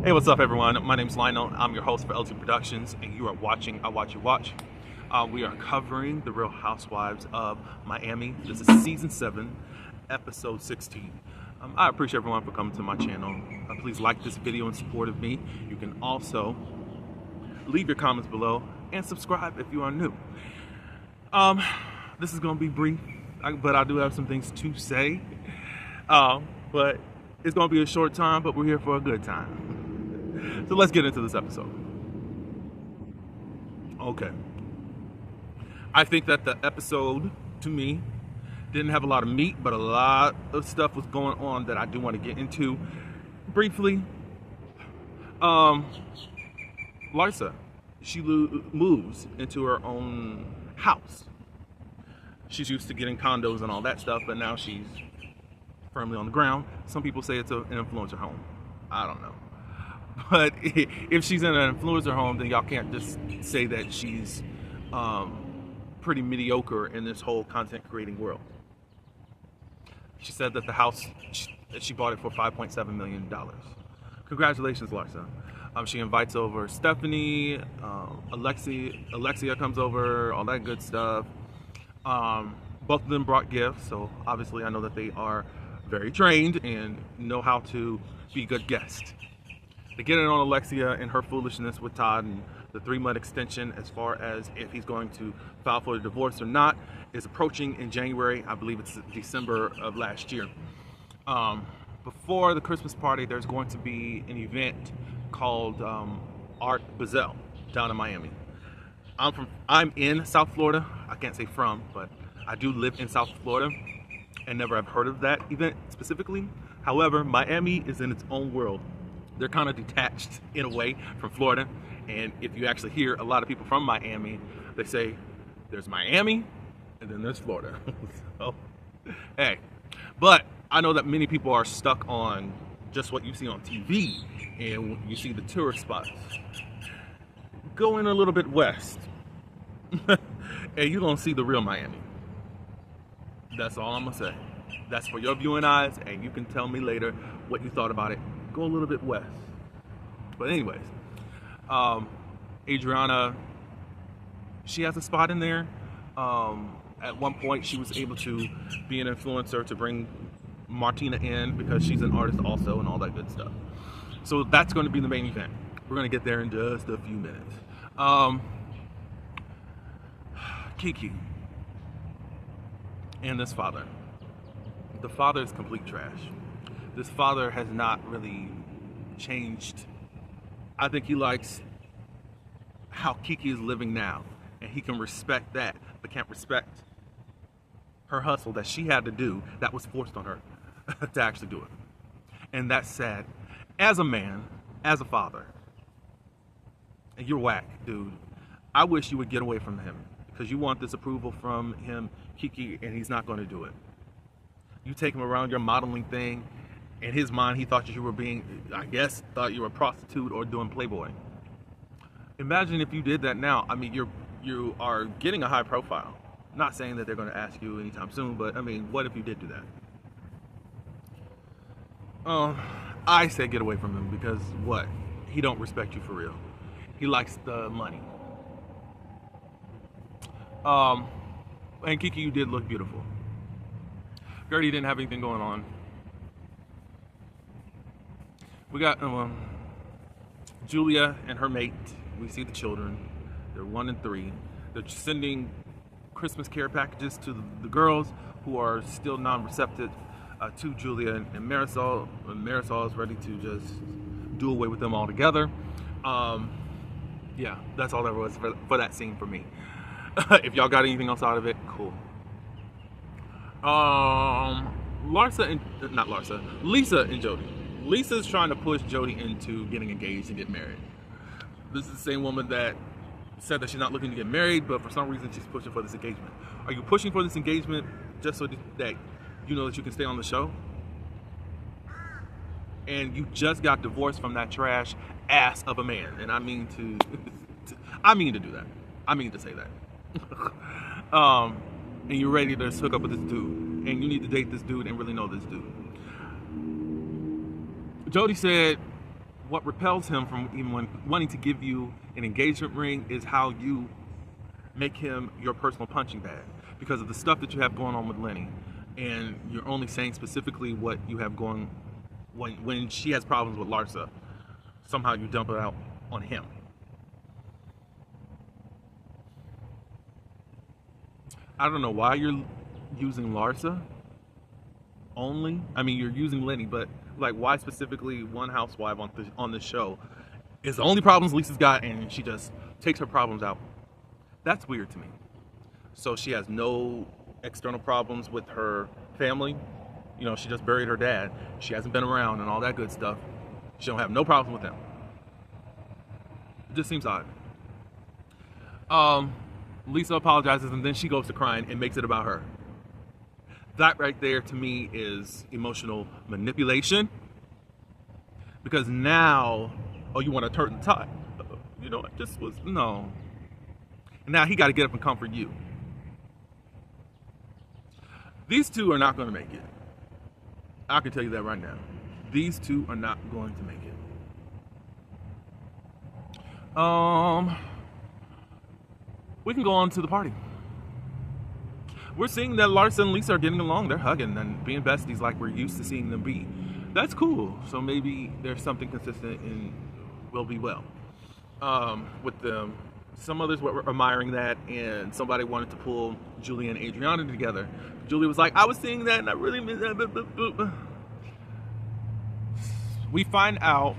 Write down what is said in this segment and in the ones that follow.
Hey, what's up, everyone? My name's Lionel. I'm your host for LT Productions, and you are watching I Watch You Watch. We are covering the Real Housewives of Miami. This is Season 7, Episode 16. I appreciate everyone for coming to my channel. Please like this video in support of me. You can also leave your comments below and subscribe if you are new. This is going to be brief, but I do have some things to say. But it's going to be a short time, but we're here for a good time. So let's get into this episode. Okay. I think that the episode, to me, didn't have a lot of meat, but a lot of stuff was going on that I do want to get into briefly. Larsa, she moves into her own house. She's used to getting condos and all that stuff, but now she's firmly on the ground. Some people say it's an influencer home. I don't know. But if she's in an influencer home, then y'all can't just say that she's pretty mediocre in this whole content creating world. She said that the house, she bought it for $5.7 million. Congratulations, Larsa. She invites over Stephanie, Alexia comes over, all that good stuff. Both of them brought gifts, so obviously I know that they are very trained and know how to be good guests. They get in on Alexia and her foolishness with Todd, and the 3-month extension as far as if he's going to file for a divorce or not is approaching in January. I believe it's December of last year. Before the Christmas party, there's going to be an event called Art Basel down in Miami. I'm in South Florida. I can't say from, but I do live in South Florida and never have heard of that event specifically. However, Miami is in its own world. They're kind of detached in a way from Florida, and if you actually hear a lot of people from Miami, they say there's Miami and then there's Florida. So, hey, but I know that many people are stuck on just what you see on TV and you see the tourist spots. Go in a little bit west and you're gonna see the real Miami. That's all I'm gonna say. That's for your viewing eyes, and you can tell me later what you thought about it. Go a little bit west. But anyways, Adriana, she has a spot in there. At one point, she was able to be an influencer to bring Martina in because she's an artist also and all that good stuff. So that's going to be the main event. We're going to get there in just a few minutes. Kiki and this father. The father is complete trash. This father has not really changed. I think he likes how Kiki is living now, and he can respect that, but can't respect her hustle that she had to do that was forced on her to actually do it. And that's sad. As a man, as a father, and you're whack, dude. I wish you would get away from him because you want this approval from him, Kiki, and he's not going to do it. You take him around your modeling thing. In his mind, he thought you were being, I guess, thought you were a prostitute or doing Playboy. Imagine if you did that now. I mean, you are getting a high profile. Not saying that they're going to ask you anytime soon, but I mean, what if you did do that? I say get away from him because what? He don't respect you for real. He likes the money. And Kiki, you did look beautiful. Gertie didn't have anything going on. We got Julia and her mate. We see the children. They're 1 and 3. They're sending Christmas care packages to the girls who are still non-receptive to Julia and Marisol. And Marisol is ready to just do away with them altogether. Yeah, that's all there was for that scene for me. If y'all got anything else out of it, cool. Lisa and Jody. Lisa's trying to push Jody into getting engaged and get married. This is the same woman that said that she's not looking to get married, but for some reason she's pushing for this engagement. Are you pushing for this engagement just so that you know that you can stay on the show? And you just got divorced from that trash ass of a man, and I mean to do that. I mean to say that. And you're ready to hook up with this dude, and you need to date this dude and really know this dude. Jody said what repels him from even wanting to give you an engagement ring is how you make him your personal punching bag because of the stuff that you have going on with Lenny. And you're only saying specifically what you have going when she has problems with Larsa. Somehow you dump it out on him. I don't know why you're using Larsa only. I mean, you're using Lenny, but like, why specifically one housewife on the show is the only problems Lisa's got, and she just takes her problems out? That's weird to me. So she has no external problems with her family. You know, she just buried her dad. She hasn't been around and all that good stuff. She don't have no problems with him. It just seems odd. Lisa apologizes and then she goes to crying and makes it about her. That right there to me is emotional manipulation. Because now, oh, you want to turn the tide. You know, it just was, no. And now he got to get up and comfort you. These two are not going to make it. I can tell you that right now. These two are not going to make it. We can go on to the party. We're seeing that Larsa and Lisa are getting along. They're hugging and being besties like we're used to seeing them be. That's cool. So maybe there's something consistent and will be well. With them, some others were admiring that, and somebody wanted to pull Julia and Adriana together. Julia was like, I was seeing that and I really miss that. We find out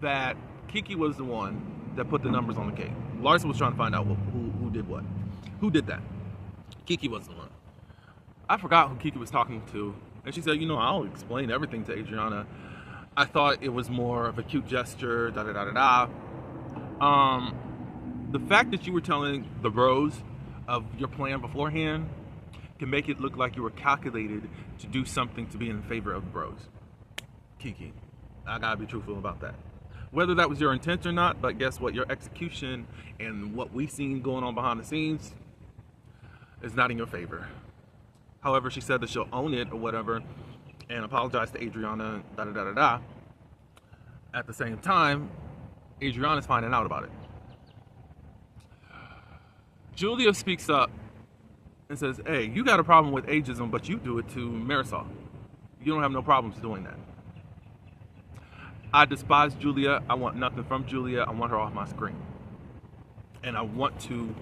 that Kiki was the one that put the numbers on the cake. Larsa was trying to find out who did what. Who did that? Kiki was the one. I forgot who Kiki was talking to. And she said, you know, I'll explain everything to Adriana. I thought it was more of a cute gesture, da-da-da-da-da. The fact that you were telling the bros of your plan beforehand can make it look like you were calculated to do something to be in favor of the bros. Kiki, I gotta be truthful about that. Whether that was your intent or not, but guess what? Your execution and what we've seen going on behind the scenes is not in your favor. However, she said that she'll own it or whatever and apologize to Adriana, da-da-da-da-da. At the same time, Adriana's finding out about it. Julia speaks up and says, hey, you got a problem with ageism, but you do it to Marisol. You don't have no problems doing that. I despise Julia. I want nothing from Julia. I want her off my screen. And I want to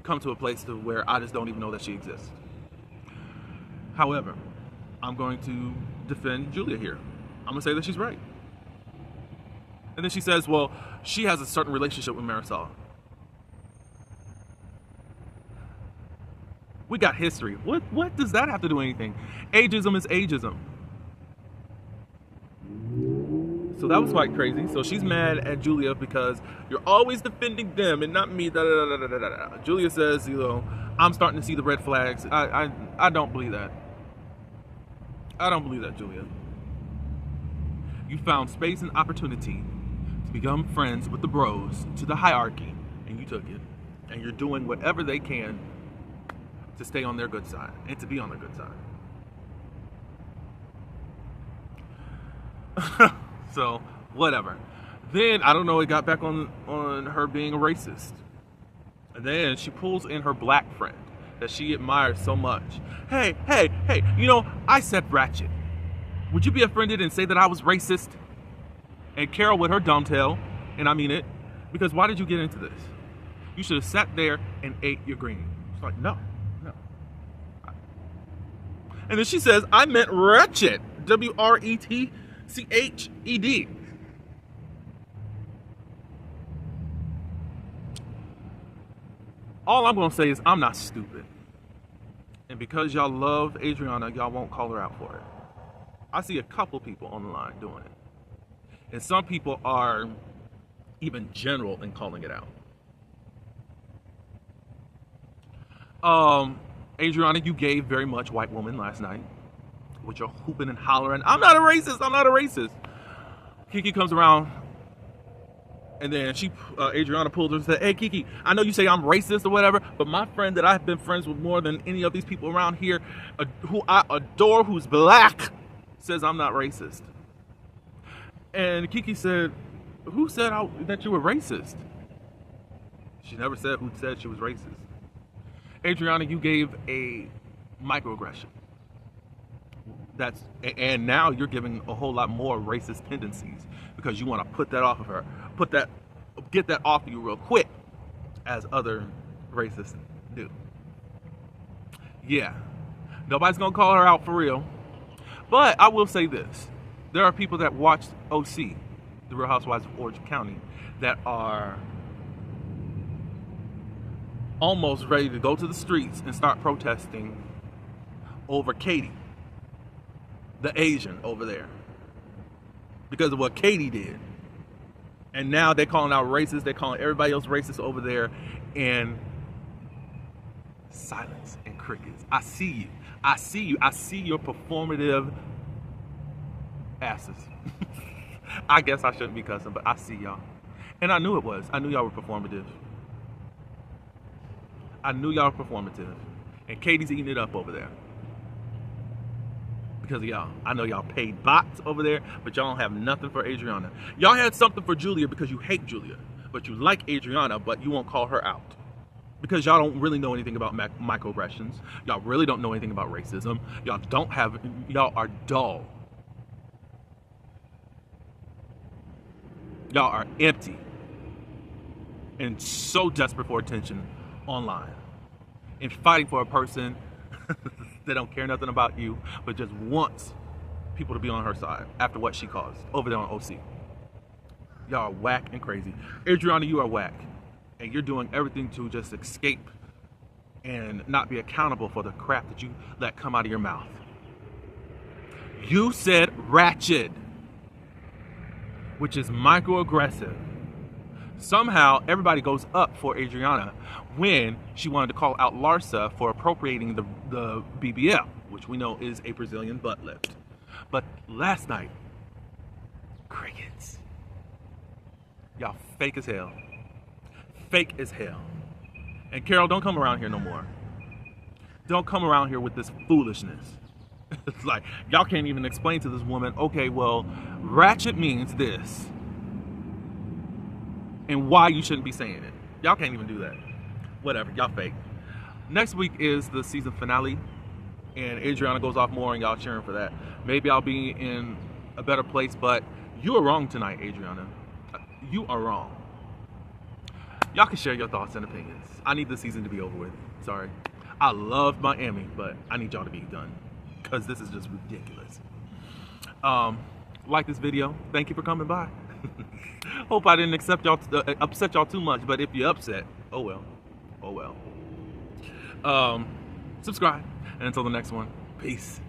come to a place to where I just don't even know that she exists. However, I'm going to defend Julia here. I'm going to say that she's right. And then she says, well, she has a certain relationship with Marisol. We got history. What does that have to do with anything? Ageism is ageism. So that was quite crazy. So she's mad at Julia because you're always defending them and not me. Da, da, da, da, da, da. Julia says, you know, I'm starting to see the red flags. I don't believe that. I don't believe that, Julia. You found space and opportunity to become friends with the bros, to the hierarchy, and you took it. And you're doing whatever they can to stay on their good side and to be on their good side. So, whatever. Then, I don't know, it got back on her being a racist. And then she pulls in her black friend that she admires so much. Hey, you know, I said ratchet. Would you be offended and say that I was racist? And Carol with her dumb tail, and I mean it, because why did you get into this? You should have sat there and ate your green. It's like, no. And then she says, I meant wretched. W-R-E-T-C-H-E-D. All I'm going to say is I'm not stupid. And because y'all love Adriana, y'all won't call her out for it. I see a couple people on the line doing it. And some people are even general in calling it out. Adriana, you gave very much white woman last night with your hooping and hollering. I'm not a racist. Kiki comes around and then Adriana pulled her and said, hey, Kiki, I know you say I'm racist or whatever, but my friend that I've been friends with more than any of these people around here, who I adore, who's black, says I'm not racist. And Kiki said, who said that you were racist? She never said who said she was racist. Adriana, you gave a microaggression. And now you're giving a whole lot more racist tendencies because you want to put that off of her. Get that off of you real quick, as other racists do. Yeah, nobody's gonna call her out for real. But I will say this. There are people that watch OC, The Real Housewives of Orange County, that are almost ready to go to the streets and start protesting over Katie, the Asian over there, because of what Katie did. And now they're calling out racist. They're calling everybody else racist over there. And silence and crickets. I see you. I see you. I see your performative asses. I guess I shouldn't be cussing, but I see y'all. And I knew it was. I knew y'all were performative. I knew y'all were performative. And Katie's eating it up over there. Because of y'all. I know y'all paid bots over there, but y'all don't have nothing for Adriana. Y'all had something for Julia because you hate Julia. But you like Adriana, but you won't call her out. Because y'all don't really know anything about microaggressions. Y'all really don't know anything about racism. Y'all are dull. Y'all are empty. And so desperate for attention online. And fighting for a person that don't care nothing about you, but just wants people to be on her side after what she caused over there on OC. Y'all are whack and crazy. Adriana, you are whack. And you're doing everything to just escape and not be accountable for the crap that you let come out of your mouth. You said ratchet, which is microaggressive. Somehow, everybody goes up for Adriana when she wanted to call out Larsa for appropriating the BBL, which we know is a Brazilian butt lift. But last night, crickets. Y'all fake as hell. Fake as hell. And Carol, don't come around here no more. Don't come around here with this foolishness. It's like, y'all can't even explain to this woman, okay, well, ratchet means this. And why you shouldn't be saying it. Y'all can't even do that. Whatever, y'all fake. Next week is the season finale. And Adriana goes off more and y'all cheering for that. Maybe I'll be in a better place, but you are wrong tonight, Adriana. You are wrong. Y'all can share your thoughts and opinions. I need the season to be over with. Sorry. I love Miami, but I need y'all to be done. Because this is just ridiculous. Like this video. Thank you for coming by. Hope I didn't upset y'all too much, but if you're upset, oh well. Oh well. Subscribe. And until the next one, peace.